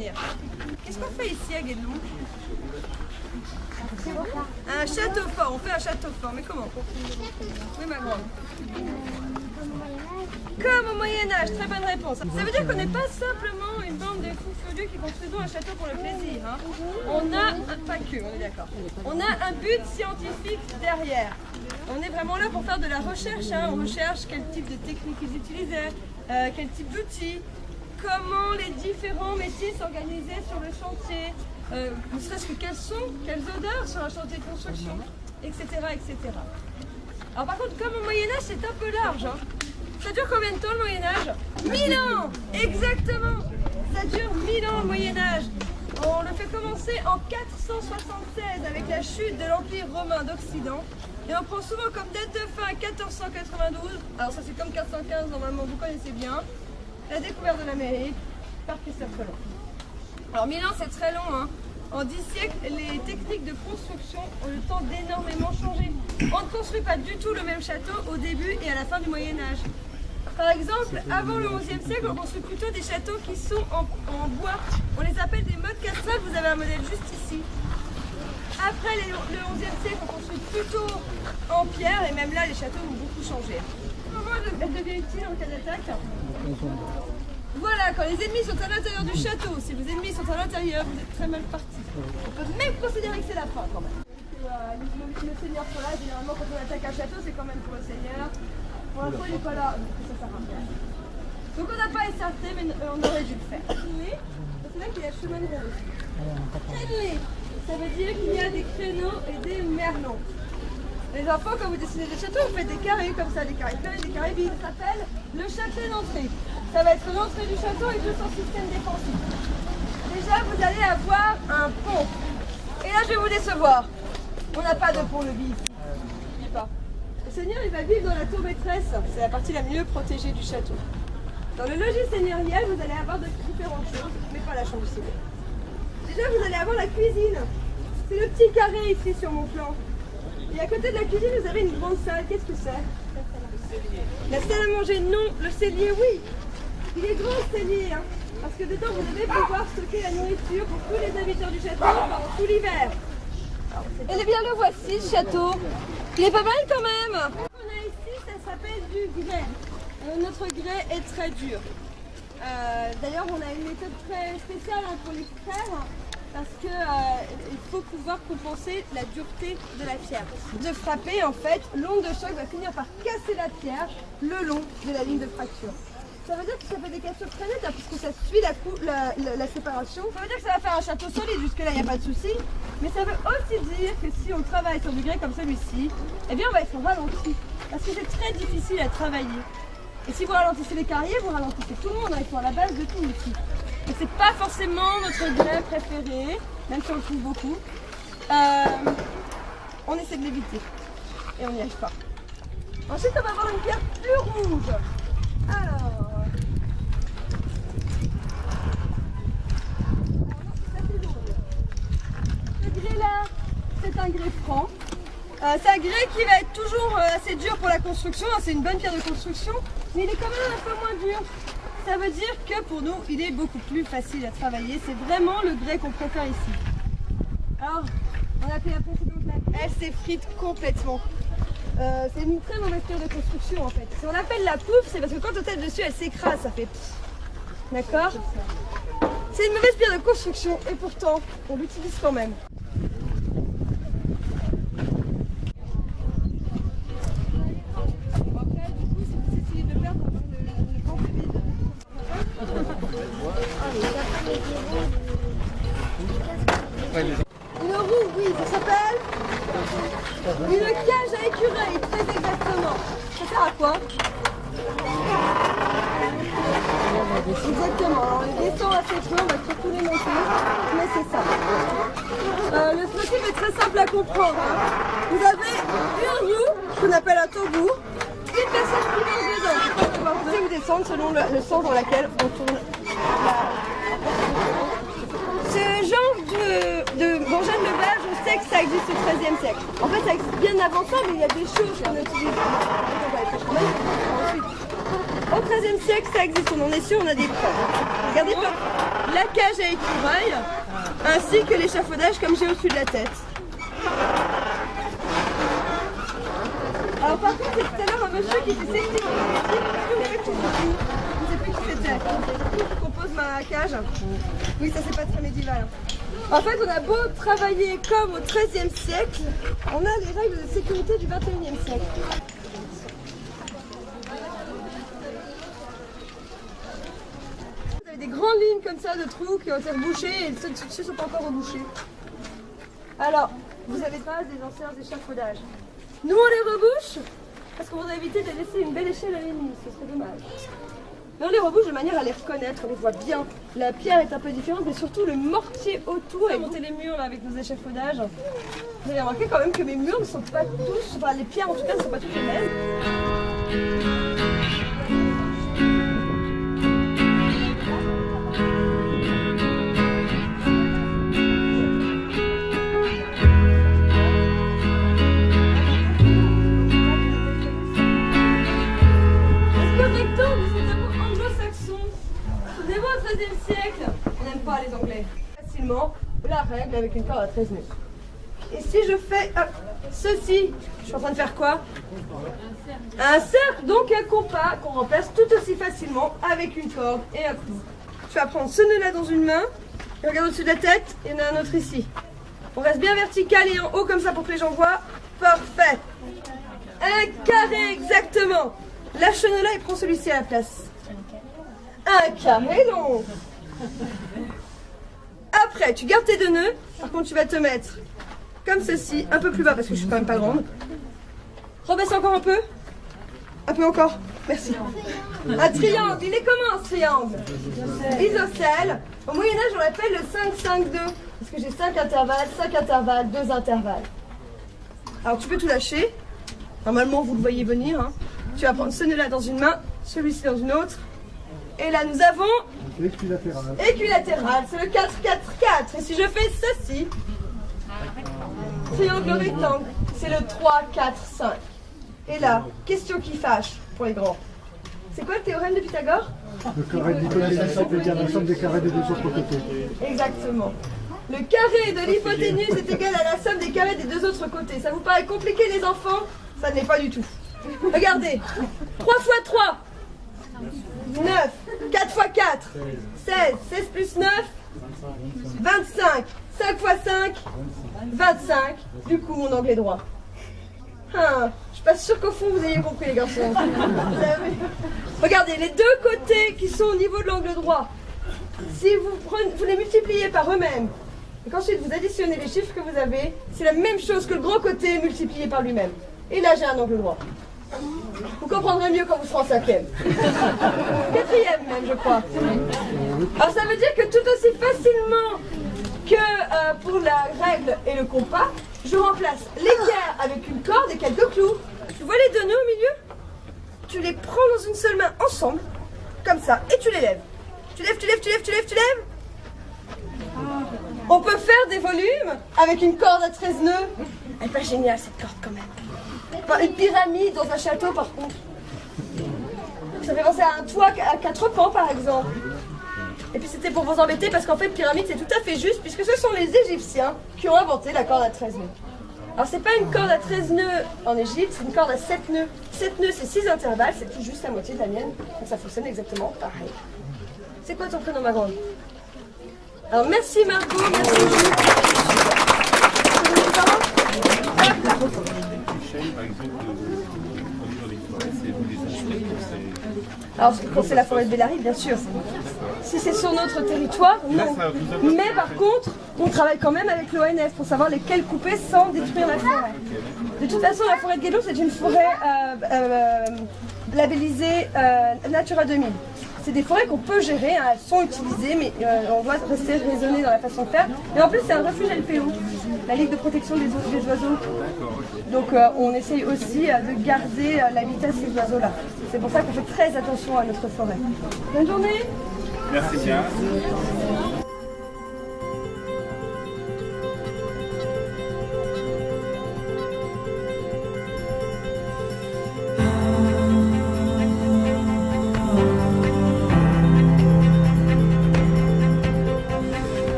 venir. Qu'est-ce qu'on fait ici à Guédelon? Un château fort, on fait un château fort, mais comment? Oui, ma grande. Comme au Moyen-Âge, très bonne réponse. Ça veut dire qu'on n'est pas simplement une bande de fous furieux qui construisons un château pour le plaisir. Hein. On a, pas que, on est d'accord. On a un but scientifique derrière. On est vraiment là pour faire de la recherche. Hein. On recherche quel type de technique ils utilisaient, quel type d'outils, comment les différents métiers s'organisaient sur le chantier, ne serait-ce que quels sons, quelles odeurs sur un chantier de construction, etc., etc. Alors par contre, comme au Moyen-Âge, c'est un peu large. Hein. Ça dure combien de temps le Moyen-Âge? 1000 ans. Exactement. Ça dure 1000 ans le Moyen-Âge. On le fait commencer en 476 avec la chute de l'Empire romain d'Occident. Et on prend souvent comme date de fin 1492. Alors ça c'est comme 415 normalement, vous connaissez bien. La découverte de l'Amérique par Christophe Colomb. Alors 1000 ans c'est très long. Hein. En 10 siècles, les techniques de construction ont le temps d'énormément changer. On ne construit pas du tout le même château au début et à la fin du Moyen-Âge. Par exemple, avant le XIe siècle, on construit plutôt des châteaux qui sont en bois. On les appelle des modes castrales, vous avez un modèle juste ici. Après le XIe siècle, on construit plutôt en pierre et même là, les châteaux ont beaucoup changé. Comment elle devient utile en cas d'attaque? Voilà, quand les ennemis sont à l'intérieur du château, si vos ennemis sont à l'intérieur, vous êtes très mal partis. On peut même considérer que c'est la fin quand même. Le seigneur soit là, généralement quand on attaque un château, c'est quand même pour le seigneur. Pour l'instant, il n'est pas là, donc ça sert à rien. Donc on n'a pas écarté, mais on aurait dû le faire. C'est là qu'il y a le chemin de ronde aussi. Crénelé, ça veut dire qu'il y a des créneaux et des merlons. Les enfants, quand vous dessinez des châteaux, vous faites des carrés comme ça, des carrés pleins et des carrés vides. Ça s'appelle le château d'entrée. Ça va être l'entrée du château et tout son système défensif. Déjà, vous allez avoir un pont. Et là, je vais vous décevoir. On n'a pas de pont-levis ici. N'oublie pas. Le seigneur, il va vivre dans la tour maîtresse. C'est la partie la mieux protégée du château. Dans le logis seigneurial, vous allez avoir de différentes choses, mais pas la chambre du seigneur. Déjà, vous allez avoir la cuisine. C'est le petit carré ici sur mon plan. Et à côté de la cuisine, vous avez une grande salle. Qu'est-ce que c'est? La salle à manger, non. Le cellier, oui. Il est grand ce cellier, hein, parce que dedans, vous devez pouvoir stocker la nourriture pour tous les habitants du château pendant tout l'hiver. Eh bien, le voici, ce château. Il est pas mal quand même. Ce qu'on a ici, ça s'appelle du grès. Notre grès est très dur. D'ailleurs, on a une méthode très spéciale hein, pour l'extraire. Parce qu'il faut pouvoir compenser la dureté de la pierre. De frapper, en fait, l'onde de choc va finir par casser la pierre le long de la ligne de fracture. Ça veut dire que ça fait des cassures très nettes, hein, puisque ça suit la séparation. Ça veut dire que ça va faire un château solide, jusque-là, il n'y a pas de souci. Mais ça veut aussi dire que si on travaille sur du grès comme celui-ci, eh bien, on va être ralenti. Parce que c'est très difficile à travailler. Et si vous ralentissez les carrières, vous ralentissez tout le monde, hein, ils sont à la base de tout ici. Et c'est pas forcément notre grès préféré, même si on le trouve beaucoup. On essaie de l'éviter. Et on n'y arrive pas. Ensuite, on va avoir une pierre plus rouge. Alors... Ce grès-là, c'est un grès franc. C'est un grès qui va être toujours assez dur pour la construction. C'est une bonne pierre de construction, mais il est quand même un peu moins dur. Ça veut dire que pour nous, il est beaucoup plus facile à travailler. C'est vraiment le grès qu'on préfère ici. Alors, on a fait la précédente là. Elle s'effrite complètement. C'est une très mauvaise pierre de construction en fait. Si on l'appelle la pouffe, c'est parce que quand on tape dessus, elle s'écrase, ça fait pfff. D'accord? C'est une mauvaise pierre de construction et pourtant, on l'utilise quand même. Une roue, oui, ça s'appelle une cage à écureuil, très exactement. Ça sert à quoi? Exactement, alors les descend assez peu, on va surtout les monter, mais c'est ça. Le principe est très simple à comprendre. Hein. Vous avez une roue, qu'on appelle un tambour, une personne qui monte dedans, qui va monter ou descendre selon le sens dans lequel on tourne Ce genre d'engin de levage, on sait que ça existe au XIIIe siècle. En fait, ça existe bien avant ça, mais il y a des choses qu'on utilise. Ensuite, au XIIIe siècle, ça existe, on en est sûr, on a des preuves. Regardez pas. la cage à écureuil, ainsi que l'échafaudage comme j'ai au-dessus de la tête. Alors par contre, c'est tout à l'heure un monsieur qui était sceptique. Je ne sais plus qui c'était. Qui compose ma cage. Oui, ça c'est pas très médiéval. En fait, on a beau travailler comme au XIIIe siècle, on a les règles de sécurité du XXIe siècle. Vous avez des grandes lignes comme ça de trous qui ont été rebouchés et ceux-ci ne sont pas encore rebouchés. Alors, vous n'avez pas des anciens échafaudages. Nous, on les rebouche parce qu'on voudrait éviter de laisser une belle échelle à l'ennemi, ce serait dommage. Mais on les rebouche de manière à les reconnaître, on les voit bien. La pierre est un peu différente, mais surtout le mortier autour. On a monté les murs là, avec nos échafaudages. Vous avez remarqué quand même que mes murs ne sont pas tous, enfin les pierres en tout cas ne sont pas toutes les mêmes. Au XIIIe siècle, on n'aime pas les Anglais. Facilement, la règle avec une corde à 13 nœuds. Et si je fais ceci, je suis en train de faire quoi? Un cercle, donc un compas qu'on remplace tout aussi facilement avec une corde et un clou. Tu vas prendre ce nœud là dans une main, et regarde au-dessus de la tête, il y en a un autre ici. On reste bien vertical et en haut comme ça pour que les gens voient. Parfait. Un carré exactement. Lâche ce nœud là et prends celui-ci à la place. Un carré long. Après, tu gardes tes deux nœuds. Par contre, tu vas te mettre comme ceci, un peu plus bas parce que je suis quand même pas grande. Rebaisse encore un peu. Un peu encore. Merci. Un triangle. Il est comment un triangle? Isocèle. Au Moyen-Âge, on l'appelle le 5-5-2. Parce que j'ai 5 intervalles, 2 intervalles. Alors, tu peux tout lâcher. Normalement, vous le voyez venir. Hein. Tu vas prendre ce nœud-là dans une main, celui-ci dans une autre. Et là, nous avons équilatéral. Équilatéral, c'est le 4-4-4. Et si je fais ceci, triangle rectangle, c'est le 3-4-5. Et là, question qui fâche pour les grands. C'est quoi le théorème de Pythagore? Le carré de l'hypoténuse, c'est égal à la somme des carrés des deux autres côtés. Exactement. Le carré de l'hypoténuse est égal à la somme des carrés des deux autres côtés. Ça vous paraît compliqué, les enfants? Ça ne l'est pas du tout. Regardez, 3 fois 3. 9, 4 fois 4, 16, 16 plus 9, 25, 5 fois 5, 25, du coup mon angle est droit. Je suis pas sûre qu'au fond vous ayez compris les garçons. Regardez, les deux côtés qui sont au niveau de l'angle droit, si vous les multipliez par eux-mêmes, et qu'ensuite vous additionnez les chiffres que vous avez, c'est la même chose que le grand côté multiplié par lui-même. Et là j'ai un angle droit. Vous comprendrez mieux quand vous serez en 5e. 4e même, je crois. Alors ça veut dire que tout aussi facilement que pour la règle et le compas, je remplace l'équerre avec une corde et quelques clous. Tu vois les deux nœuds au milieu? Tu les prends dans une seule main ensemble, comme ça, et tu les lèves. Tu lèves, tu lèves, tu lèves, tu lèves, tu lèves. On peut faire des volumes avec une corde à 13 nœuds. Elle est pas géniale cette corde quand même. Enfin, une pyramide dans un château par contre. Ça fait penser à un toit à 4 pans par exemple. Et puis c'était pour vous embêter parce qu'en fait pyramide c'est tout à fait juste puisque ce sont les Égyptiens qui ont inventé la corde à 13 nœuds. Alors c'est pas une corde à 13 nœuds en Égypte, c'est une corde à 7 nœuds. 7 nœuds c'est 6 intervalles, c'est tout juste la moitié de la mienne. Donc ça fonctionne exactement pareil. C'est quoi ton prénom ma grande? Alors merci Margot, merci Jules. Alors, quand c'est la forêt de Bellary, bien sûr. Si c'est sur notre territoire, non. Mais par contre, on travaille quand même avec l'ONF pour savoir lesquels couper sans détruire la forêt. De toute façon, la forêt de Guédon, c'est une forêt labellisée Natura 2000. C'est des forêts qu'on peut gérer, hein, elles sont utilisées, mais on doit rester raisonné dans la façon de faire. Et en plus, c'est un refuge LPO, la Ligue de protection des oiseaux. Donc on essaye aussi de garder l'habitat de ces oiseaux-là. C'est pour ça qu'on fait très attention à notre forêt. Bonne journée. Merci bien.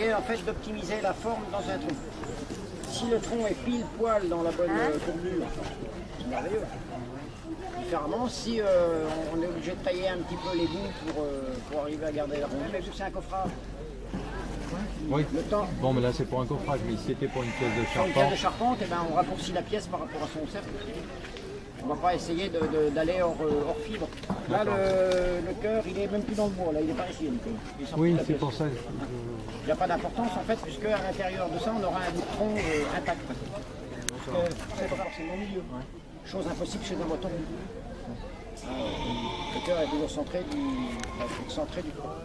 essayez en fait d'optimiser la forme dans un tronc. Si le tronc est pile poil dans la bonne courbure, c'est merveilleux. Différemment, si on est obligé de tailler un petit peu les bouts pour arriver à garder la rondeur, mais vu que c'est un coffrage. Oui. Le temps, Bon, mais là, c'est pour un coffrage, mais si c'était pour une pièce de sur une pièce charpente. de charpente, eh ben, on raccourcit la pièce par rapport à son cercle. On ne va pas essayer d'aller hors fibre. Là, le cœur, il est même plus dans le bois, là, il est par ici. Il est sorti Oui, de la c'est pièce. pour ça. Il n'y a pas d'importance en fait, puisque à l'intérieur de ça, on aura un bout de tronc intact. C'est pas forcément au milieu. Chose impossible chez un moton. Le cœur est toujours centré du corps.